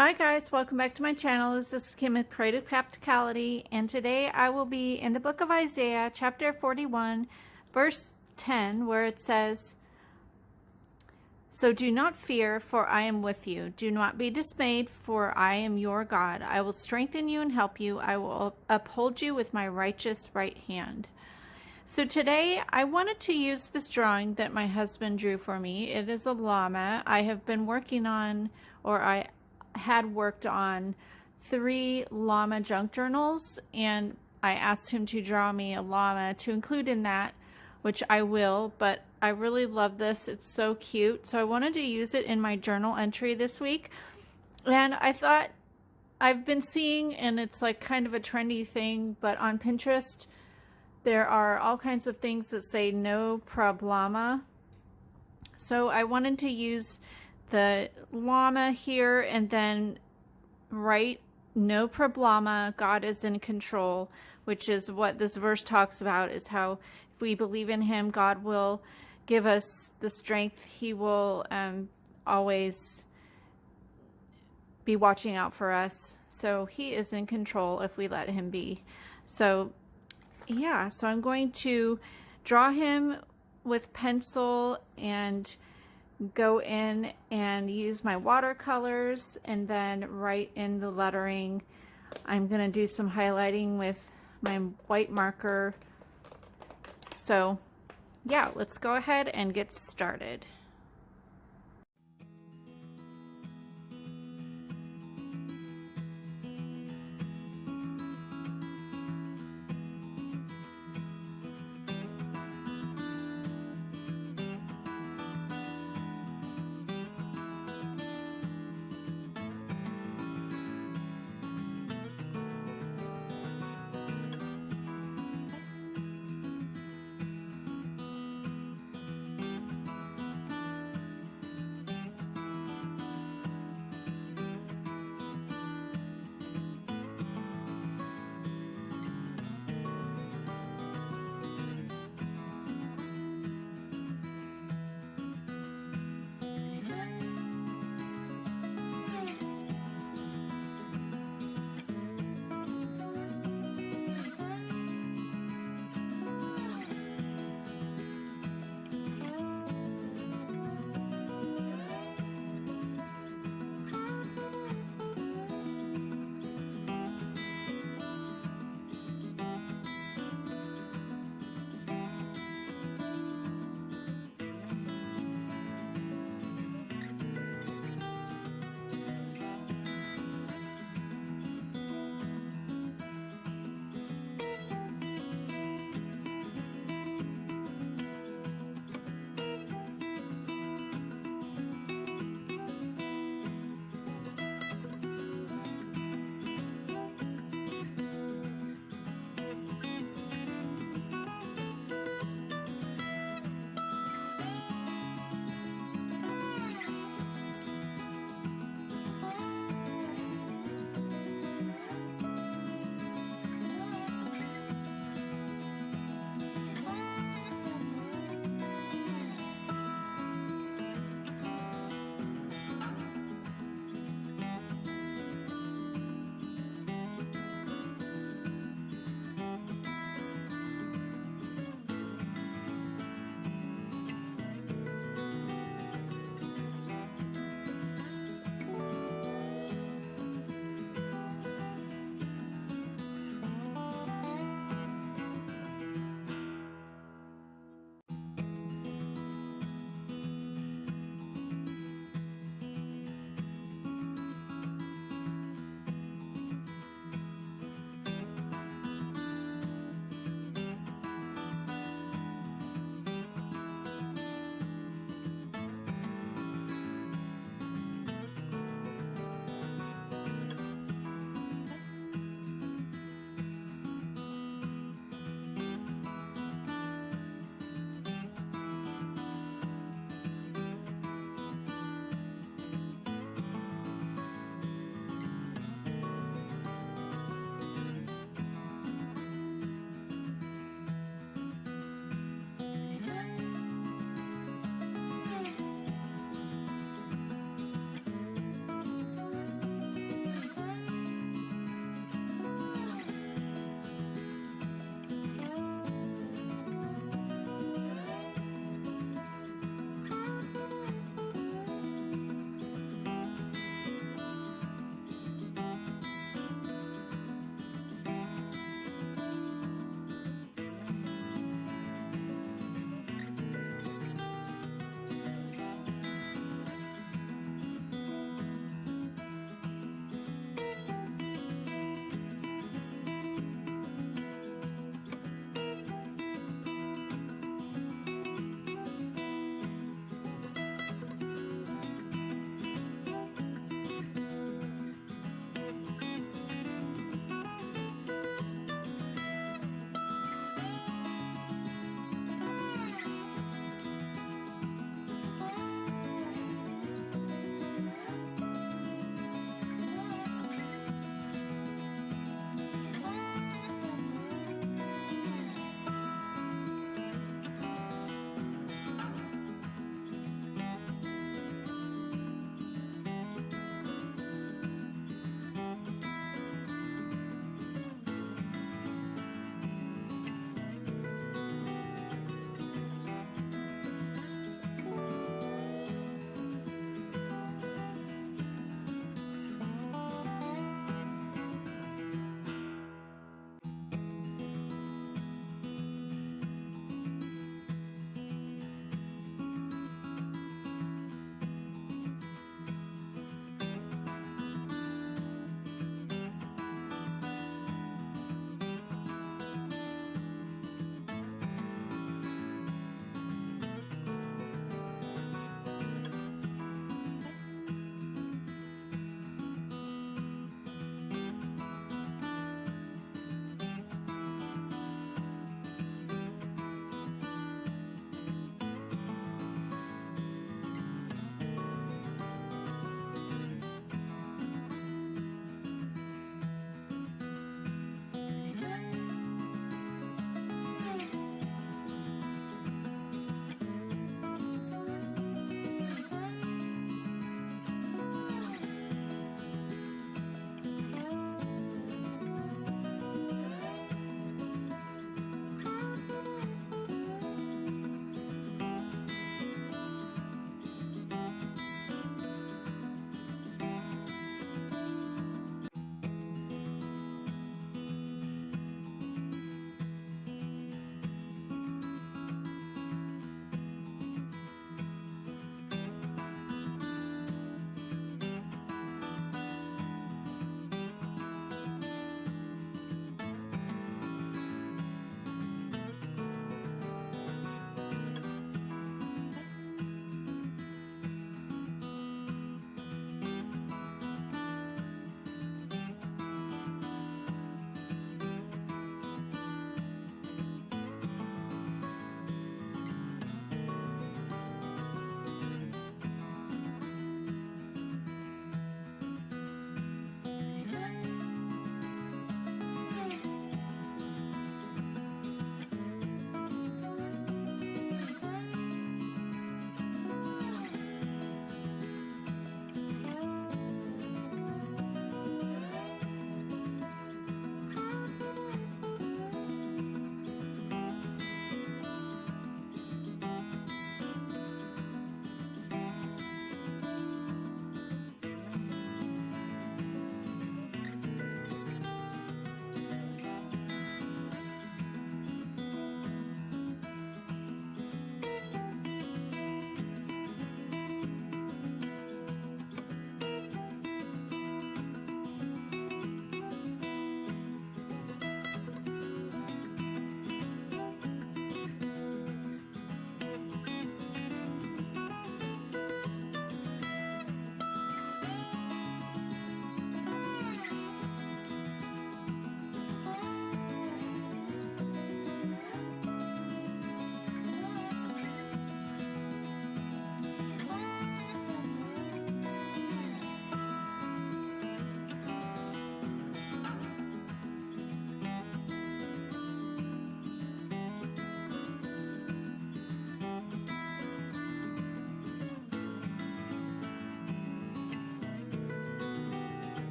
Hi guys, welcome back to my channel. This is Kim with Creative Crafticality, and today I will be in the book of Isaiah, chapter 41, verse 10, where it says, "So do not fear, for I am with you. Do not be dismayed, for I am your God. I will strengthen you and help you. I will uphold you with my righteous right hand." So today I wanted to use this drawing that my husband drew for me. It is a llama. I have been working on, or I had worked on 3 llama junk journals, and I asked him to draw me a llama to include in that, which I will, but I really love this. It's so cute. So I wanted to use it in my journal entry this week. And I thought, I've been seeing, and it's like kind of a trendy thing, but on Pinterest, there are all kinds of things that say No Prob-Llama. So I wanted to use the llama here and then write No Prob-Llama, God is in control, which is what this verse talks about, is how if we believe in him, God will give us the strength. He will always be watching out for us. So he is in control if we let him be. So yeah, so I'm going to draw him with pencil and go in and use my watercolors and then write in the lettering. I'm going to do some highlighting with my white marker. So yeah, let's go ahead and get started.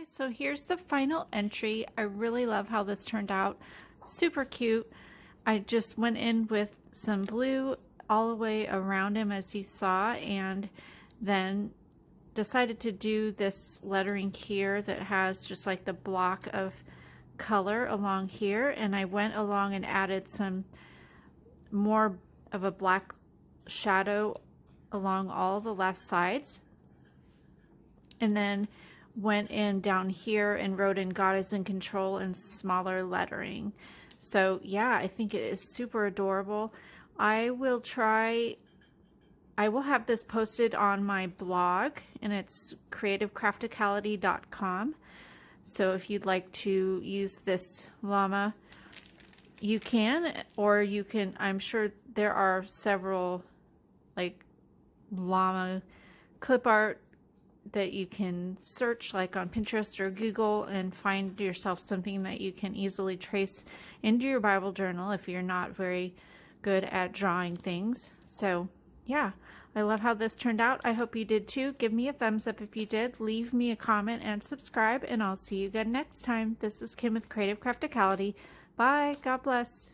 so here's the final entry. I really love how this turned out. Super cute. I just went in with some blue all the way around him, as you saw, and then decided to do this lettering here that has just like the block of color along here, and I went along and added some more of a black shadow along all the left sides, and then went in down here and wrote in "God is in control" in smaller lettering. So yeah, I think it is super adorable. I will have this posted on my blog, and it's creativecrafticality.com. So if you'd like to use this llama, you can, or you can, I'm sure there are several like llama clip art that you can search like on Pinterest or Google and find yourself something that you can easily trace into your Bible journal if you're not very good at drawing things. So yeah, I love how this turned out. I hope you did too. Give me a thumbs up if you did. Leave me a comment and subscribe, and I'll see you again next time. This is Kim with Creative Crafticality. Bye. God bless.